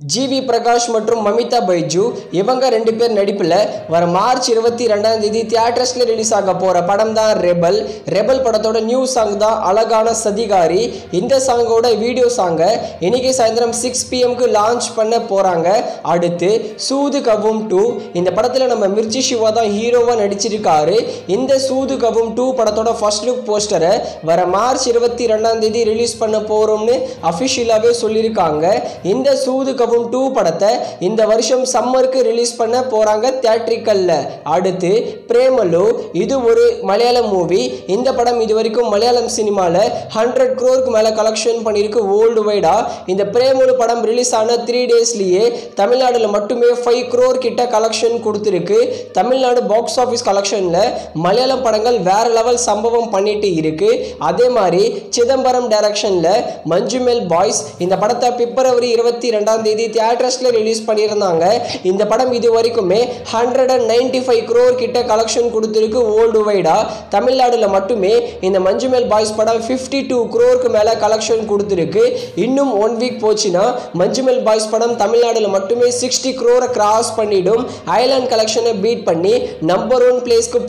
GV Prakash மற்றும் மமிதா பைஜு இவங்க ரெண்டு பேர் நடிப்பில் வர மார்ச் 22 தியேட்டர்ஸில் ரிலீஸ் ஆக போகிற படம் தான் ரெபல். ரெபல் படத்தோட நியூ சாங் தான் அழகான சதிகாரி. இந்த சாங்கோட வீடியோ சாங்கை இன்னைக்கு சாயந்தரம் 6 PM லான்ச் பண்ண போகிறாங்க. அடுத்து சூது கவும் 2 இந்த படத்தில் நம்ம மிர்ச்சி சிவா தான் ஹீரோவாக நடிச்சிருக்காரு. இந்த சூது கவும் 2 படத்தோட ஃபர்ஸ்ட் லுக் போஸ்டரை வர மார்ச் 22 ரிலீஸ் பண்ண போகிறோம்னு அஃபிஷியலாகவே சொல்லியிருக்காங்க. இந்த சூது கவும் 2 படத்தை இந்த வருஷம் சம்மருக்கு ரிலீஸ் பண்ண போறாங்க தியேட்டரிக்கல்ல. அடுத்து பிரேமலு இது ஒரு மலையாளம் மூவி. இந்த படம் இதுவரைக்கும் மலையாளம் சினிமால 100 crore மேல கலெக்ஷன் பண்ணிருக்கு வேர்ல்டு வைடா. இந்த பிரேமலு படம் ரிலீஸ் ஆன 3 daysலயே தமிழ்நாடுல மட்டுமே 5 crore கிட்ட கலெக்ஷன் கொடுத்திருக்கு. தமிழ்நாடு பாக்ஸ் ஆஃபீஸ் கலெக்ஷன்ல மலையாளம் படங்கள் வேற லெவல் சம்பவம் பண்ணிட்டு இருக்கு. அதே மாதிரி சிதம்பரம் டைரக்ஷன்ல மஞ்சுமெல் பாய்ஸ் இந்த படத்தை பிப்ரவரி 22 தியேட்டர்ஸ்ல ரிலீஸ் பண்ணியிருந்தாங்க. இந்த படம் இது வரைக்குமே 195 crore கிட்ட கலெக்ஷன் கொடுத்திருக்கு வேர்ல்டு வைடா. தமிழ்நாடுல மட்டுமே இந்த மஞ்சுமெல் பாய்ஸ் படம் 52 crore மேல கலெக்ஷன் கொடுத்திருக்கு. இன்னும் 1 week போச்சுன்னா மஞ்சுமெல் பாய்ஸ் படம் தமிழ்நாடுல மட்டுமே 60 crore கிராஸ் பண்ணிடும். ஐலாண்ட் கலெக்ஷனை பீட் பண்ணி நம்பர் 1 பிளேஸ்க்கு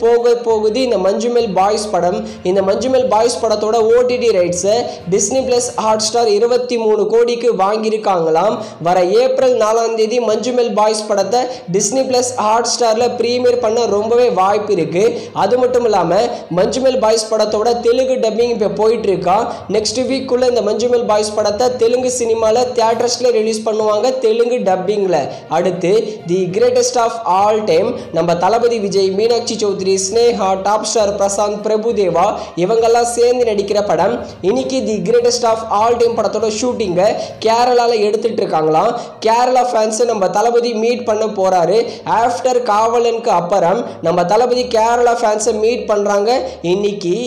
போகுது இந்த மஞ்சுமெல் பாய்ஸ் படம். இந்த மஞ்சுமெல் பாய்ஸ் படத்தோட OTT ரைட்ஸை டிஸ்னி பிளஸ் ஹாட்ஸ்டார் 23 கோடிக்கு வாங்கியிருக்காங்களாம். வர ஏப்ரல் 4 மஞ்சுமெல் பாய்ஸ் படத்தை டிஸ்னி பிளஸ் ஹாட்ஸ்டார்ல பிரீமியர் பண்ண ரொம்பவே வாய்ப்பு இருக்கு. அது மட்டும் இல்லாம மஞ்சுமெல் பாய்ஸ் படத்தோட தெலுங்கு டப்பிங் இப்போ போயிட்டு இருக்கா. நெக்ஸ்ட் வீக்குள்ள இந்த மஞ்சுமெல் பாய்ஸ் படத்தை தெலுங்கு சினிமால தியேட்டர்ஸ்ல ரிலீஸ் பண்ணுவாங்க தெலுங்கு டப்பிங்ல. அடுத்து the greatest of all time நம்ம தளபதி விஜய், மீனாட்சி சௌத்ரி, ஸ்னேகா, டாப் ஸ்டார் பிரசாந்த், பிரபுதேவா இவங்கெல்லாம் சேர்ந்து நடிக்கிற படம். இன்னைக்கு the greatest of all time படத்தோட ஷூட்டிங்கை கேரளால எடுத்துட்டு இருக்காங்களாம். கேரளா ஃபேன்ஸ் நம்ம தளபதி மீட் பண்ண போறாரு. ஆஃப்டர் காவலனுக்கு அப்புறம் நம்ம தளபதி கேரளா ஃபேன்ஸை மீட் பண்றாங்க இன்னைக்கு.